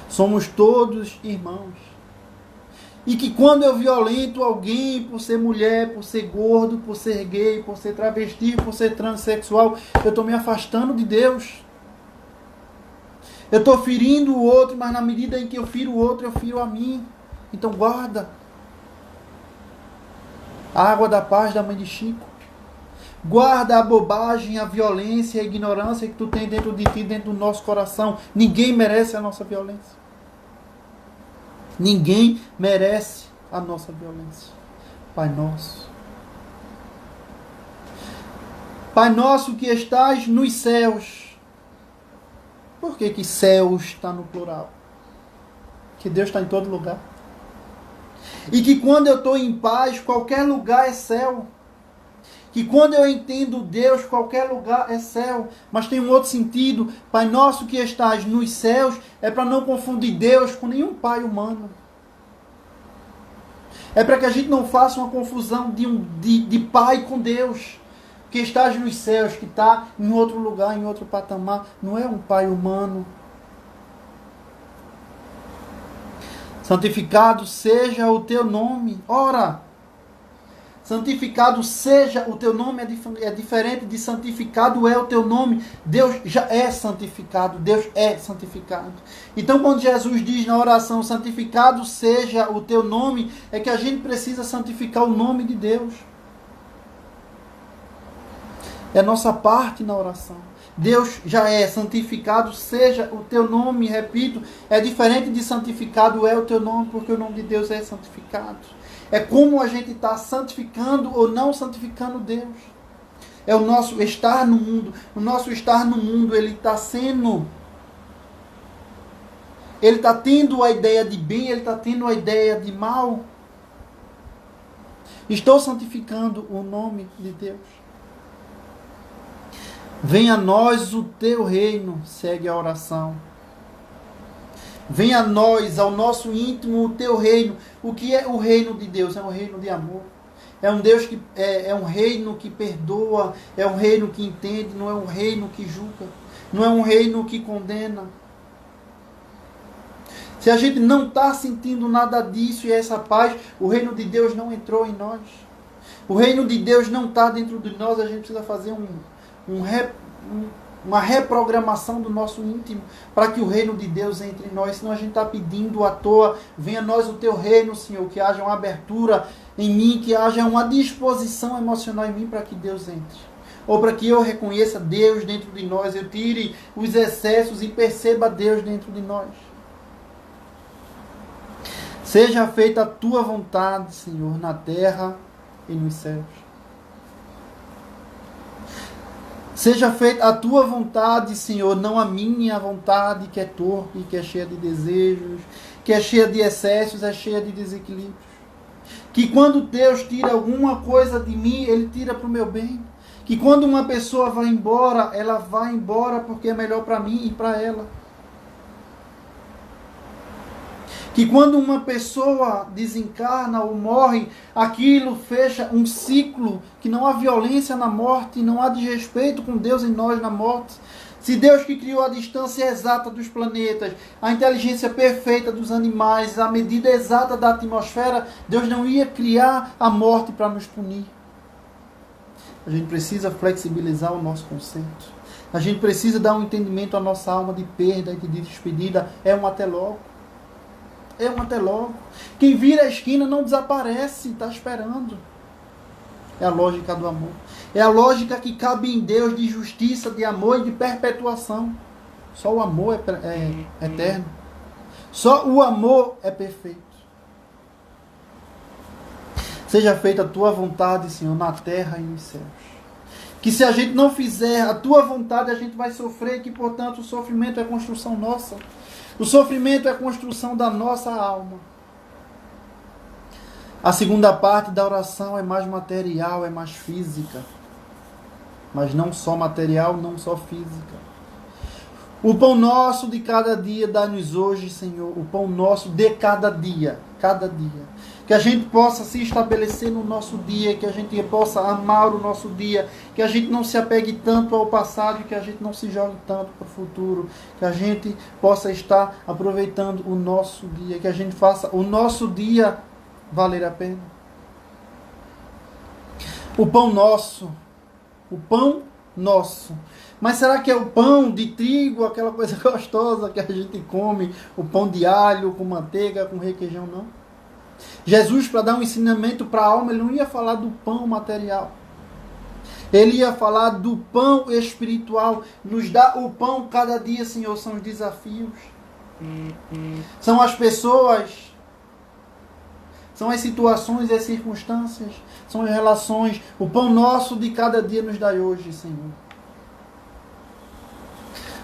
Speaker 1: Somos todos irmãos. E que quando eu violento alguém por ser mulher, por ser gordo, por ser gay, por ser travesti, por ser transexual, eu estou me afastando de Deus. Eu estou ferindo o outro, mas na medida em que eu firo o outro, eu firo a mim. Então guarda. A água da paz da mãe de Chico. Guarda a bobagem, a violência, a ignorância que tu tem dentro de ti, dentro do nosso coração. Ninguém merece a nossa violência. Ninguém merece a nossa violência. Pai Nosso. Pai Nosso que estás nos céus. Por que céus está no plural? Que Deus está em todo lugar. E que quando eu estou em paz, qualquer lugar é céu. Que quando eu entendo Deus, qualquer lugar é céu. Mas tem um outro sentido. Pai Nosso que estás nos céus, é para não confundir Deus com nenhum pai humano. É para que a gente não faça uma confusão de pai com Deus. Que estás nos céus, que está em outro lugar, em outro patamar. Não é um pai humano. Santificado seja o teu nome. Ora, santificado seja o teu nome é diferente de santificado é o teu nome. Deus já é santificado. Deus é santificado. Então quando Jesus diz na oração, santificado seja o teu nome, é que a gente precisa santificar o nome de Deus. É a nossa parte na oração. Deus já é santificado, seja o teu nome, repito, é diferente de santificado é o teu nome, porque o nome de Deus é santificado. É como a gente está santificando ou não santificando Deus. É o nosso estar no mundo. O nosso estar no mundo, ele está sendo ele está tendo a ideia de bem, ele está tendo a ideia de mal. Estou santificando o nome de Deus. Venha a nós o teu reino, segue a oração. Venha a nós, ao nosso íntimo, o teu reino. O que é o reino de Deus? É um reino de amor. É um Deus que é um reino que perdoa, é um reino que entende, não é um reino que julga, não é um reino que condena. Se a gente não está sentindo nada disso e essa paz, o reino de Deus não entrou em nós. O reino de Deus não está dentro de nós, a gente precisa fazer uma reprogramação do nosso íntimo para que o reino de Deus entre em nós. Senão a gente está pedindo à toa, venha a nós o teu reino, Senhor, que haja uma abertura em mim, que haja uma disposição emocional em mim para que Deus entre. Ou para que eu reconheça Deus dentro de nós, eu tire os excessos e perceba Deus dentro de nós. Seja feita a tua vontade, Senhor, na terra e nos céus. Seja feita a tua vontade, Senhor, não a minha vontade, que é torpe, que é cheia de desejos, que é cheia de excessos, é cheia de desequilíbrios. Que quando Deus tira alguma coisa de mim, Ele tira para o meu bem. Que quando uma pessoa vai embora, ela vai embora porque é melhor para mim e para ela. Que quando uma pessoa desencarna ou morre, aquilo fecha um ciclo, que não há violência na morte, não há desrespeito com Deus em nós na morte. Se Deus que criou a distância exata dos planetas, a inteligência perfeita dos animais, a medida exata da atmosfera, Deus não ia criar a morte para nos punir. A gente precisa flexibilizar o nosso conceito. A gente precisa dar um entendimento à nossa alma de perda e de despedida. É um até logo. É um até logo. Quem vira a esquina não desaparece, está esperando. É a lógica do amor. É a lógica que cabe em Deus de justiça, de amor e de perpetuação. Só o amor é eterno. Só o amor é perfeito. Seja feita a tua vontade, Senhor, na terra e nos céus. Que se a gente não fizer a tua vontade, a gente vai sofrer, que portanto o sofrimento é construção nossa. O sofrimento é a construção da nossa alma. A segunda parte da oração é mais material, é mais física. Mas não só material, não só física. O pão nosso de cada dia dá-nos hoje, Senhor. O pão nosso de cada dia. Cada dia. Que a gente possa se estabelecer no nosso dia, que a gente possa amar o nosso dia, que a gente não se apegue tanto ao passado, que a gente não se jogue tanto para o futuro, que a gente possa estar aproveitando o nosso dia, que a gente faça o nosso dia valer a pena. O pão nosso. O pão nosso. Mas será que é o pão de trigo, aquela coisa gostosa que a gente come, o pão de alho com manteiga, com requeijão? Não. Jesus, para dar um ensinamento para a alma, ele não ia falar do pão material. Ele ia falar do pão espiritual. Nos dá o pão cada dia, Senhor, são os desafios. São as pessoas. São as situações e as circunstâncias. São as relações. O pão nosso de cada dia nos dá hoje, Senhor.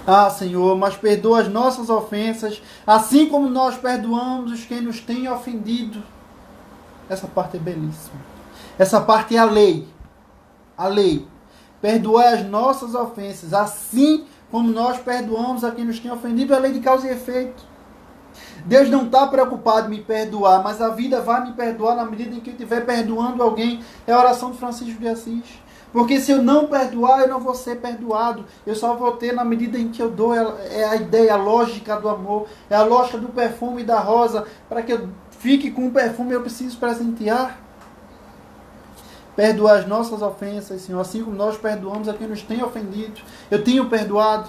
Speaker 1: Ah, Senhor, mas perdoa as nossas ofensas, assim como nós perdoamos os que nos têm ofendido. Essa parte é belíssima. Essa parte é a lei. A lei. Perdoai as nossas ofensas, assim como nós perdoamos a quem nos tem ofendido. É a lei de causa e efeito. Deus não está preocupado em me perdoar, mas a vida vai me perdoar na medida em que eu estiver perdoando alguém. É a oração de Francisco de Assis. Porque se eu não perdoar, eu não vou ser perdoado. Eu só vou ter na medida em que eu dou. É a ideia, a lógica do amor. É a lógica do perfume e da rosa. Para que eu fique com o perfume, eu preciso presentear. Perdoar as nossas ofensas, Senhor. Assim como nós perdoamos a quem nos tem ofendido. Eu tenho perdoado.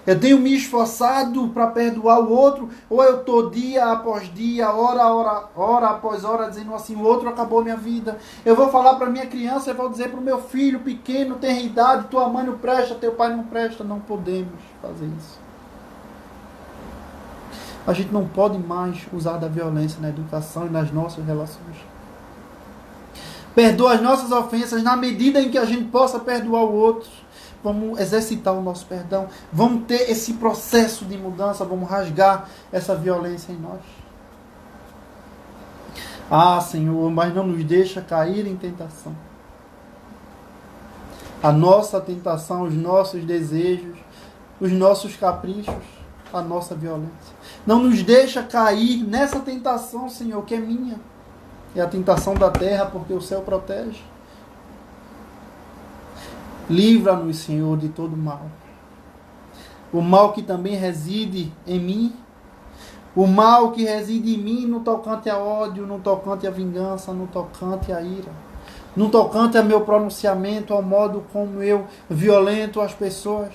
Speaker 1: Eu tenho me esforçado para perdoar o outro, ou eu estou dia após dia, hora após hora, dizendo assim, o outro acabou minha vida. Eu vou falar para minha criança, eu vou dizer para o meu filho pequeno, tem idade, tua mãe não presta, teu pai não presta. Não podemos fazer isso. A gente não pode mais usar da violência na educação e nas nossas relações. Perdoa as nossas ofensas na medida em que a gente possa perdoar o outro. vamos exercitar o nosso perdão, vamos ter esse processo de mudança, vamos rasgar essa violência em nós. Ah, Senhor, mas não nos deixa cair em tentação. A nossa tentação, os nossos desejos, os nossos caprichos, a nossa violência. Não nos deixa cair nessa tentação, Senhor, que é minha. É a tentação da terra, porque o céu protege. Livra-nos, Senhor, de todo mal. O mal que também reside em mim. O mal que reside em mim no tocante a ódio, no tocante a vingança, no tocante a ira. No tocante a meu pronunciamento, ao modo como eu violento as pessoas.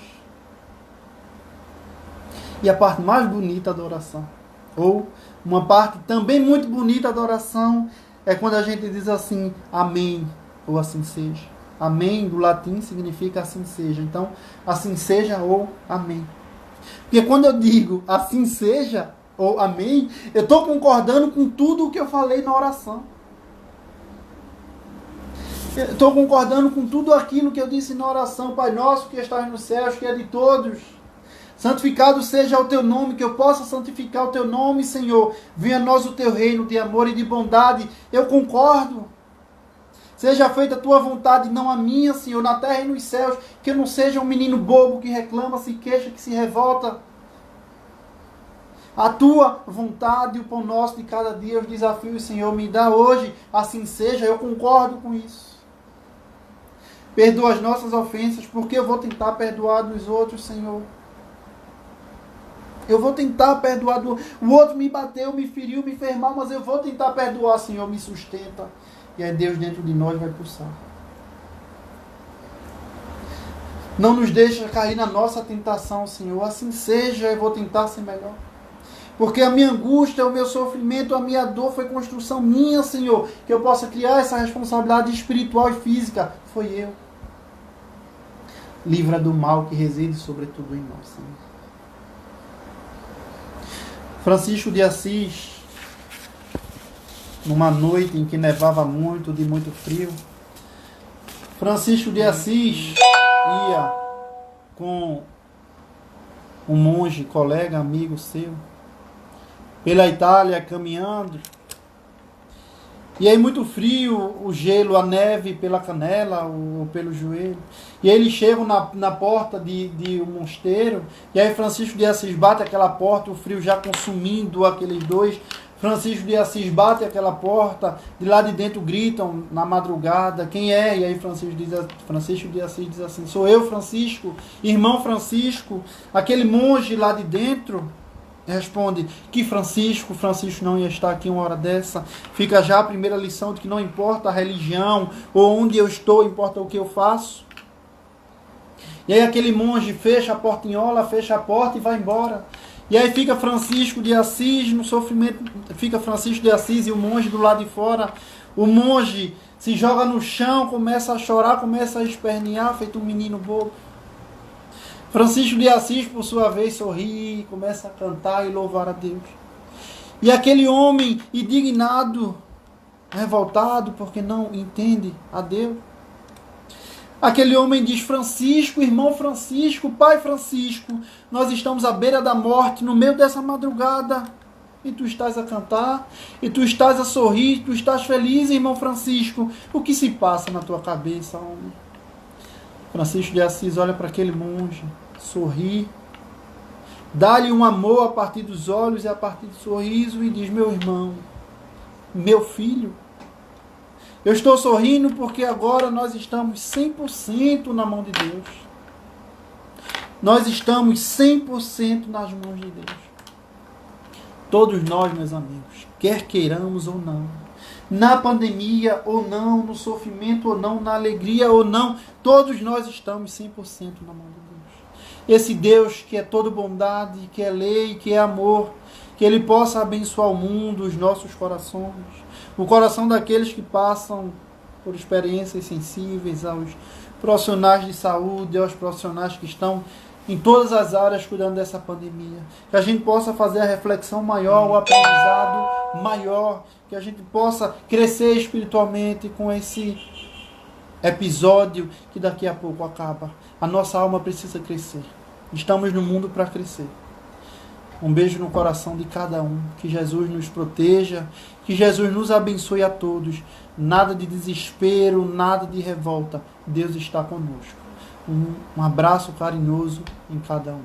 Speaker 1: E a parte mais bonita da oração, ou uma parte também muito bonita da oração, é quando a gente diz assim, amém, ou assim seja. Amém, do latim, significa assim seja. Então, assim seja ou amém. Porque quando eu digo assim seja ou amém, eu estou concordando com tudo o que eu falei na oração. Eu estou concordando com tudo aquilo que eu disse na oração. Pai nosso que estás nos céus, que é de todos. Santificado seja o teu nome, que eu possa santificar o teu nome, Senhor. Venha a nós o teu reino de amor e de bondade. Eu concordo. Seja feita a tua vontade, não a minha, Senhor, na terra e nos céus. Que eu não seja um menino bobo que reclama, se queixa, que se revolta. A tua vontade, o pão nosso de cada dia, os desafios, Senhor, me dá hoje. Assim seja, eu concordo com isso. Perdoa as nossas ofensas, porque eu vou tentar perdoar dos outros, Senhor. Eu vou tentar perdoar. O outro me bateu, me feriu, me fez mal, mas eu vou tentar perdoar, Senhor, me sustenta. E aí Deus dentro de nós vai pulsar. Não nos deixa cair na nossa tentação, Senhor. Assim seja, eu vou tentar ser melhor. Porque a minha angústia, o meu sofrimento, a minha dor foi construção minha, Senhor. Que eu possa criar essa responsabilidade espiritual e física. Foi eu. Livra do mal que reside sobretudo em nós, Senhor. Francisco de Assis, numa noite em que nevava muito, de muito frio, Francisco de Assis ia com um monge, colega, amigo seu, pela Itália, caminhando. E aí muito frio, o gelo, a neve pela canela ou pelo joelho. E aí eles chegam na porta de um mosteiro. E aí Francisco de Assis bate aquela porta, o frio já consumindo aqueles dois. Francisco de Assis bate aquela porta, de lá de dentro gritam na madrugada, quem é? E aí Francisco de Assis diz assim, sou eu, Francisco, irmão Francisco, aquele monge lá de dentro. Responde que Francisco não ia estar aqui uma hora dessa. Fica já a primeira lição de que não importa a religião ou onde eu estou, importa o que eu faço. E aí aquele monge fecha a portinhola, fecha a porta e vai embora. E aí fica Francisco de Assis no sofrimento, fica Francisco de Assis e o monge do lado de fora. O monge se joga no chão, começa a chorar, começa a espernear, feito um menino bobo. Francisco de Assis, por sua vez, sorri, começa a cantar e louvar a Deus. E aquele homem indignado, revoltado, porque não entende a Deus. Aquele homem diz, Francisco, irmão Francisco, pai Francisco, nós estamos à beira da morte, no meio dessa madrugada. E tu estás a cantar, e tu estás a sorrir, tu estás feliz, irmão Francisco. O que se passa na tua cabeça, homem? Francisco de Assis olha para aquele monge, sorri, dá-lhe um amor a partir dos olhos e a partir do sorriso e diz, meu irmão, meu filho, eu estou sorrindo porque agora nós estamos 100% na mão de Deus. Nós estamos 100% nas mãos de Deus. Todos nós, meus amigos, quer queiramos ou não, na pandemia ou não, no sofrimento ou não, na alegria ou não, todos nós estamos 100% na mão de Deus. Esse Deus que é toda bondade, que é lei, que é amor, que Ele possa abençoar o mundo, os nossos corações, o coração daqueles que passam por experiências sensíveis, aos profissionais de saúde, aos profissionais que estão em todas as áreas cuidando dessa pandemia. Que a gente possa fazer a reflexão maior, o aprendizado maior, que a gente possa crescer espiritualmente com esse episódio que daqui a pouco acaba. A nossa alma precisa crescer. Estamos no mundo para crescer. Um beijo no coração de cada um. Que Jesus nos proteja. Que Jesus nos abençoe a todos. Nada de desespero, nada de revolta. Deus está conosco. Um abraço carinhoso em cada um.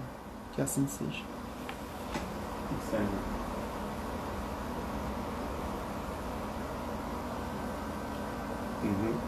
Speaker 1: Que assim seja.
Speaker 2: Uhum.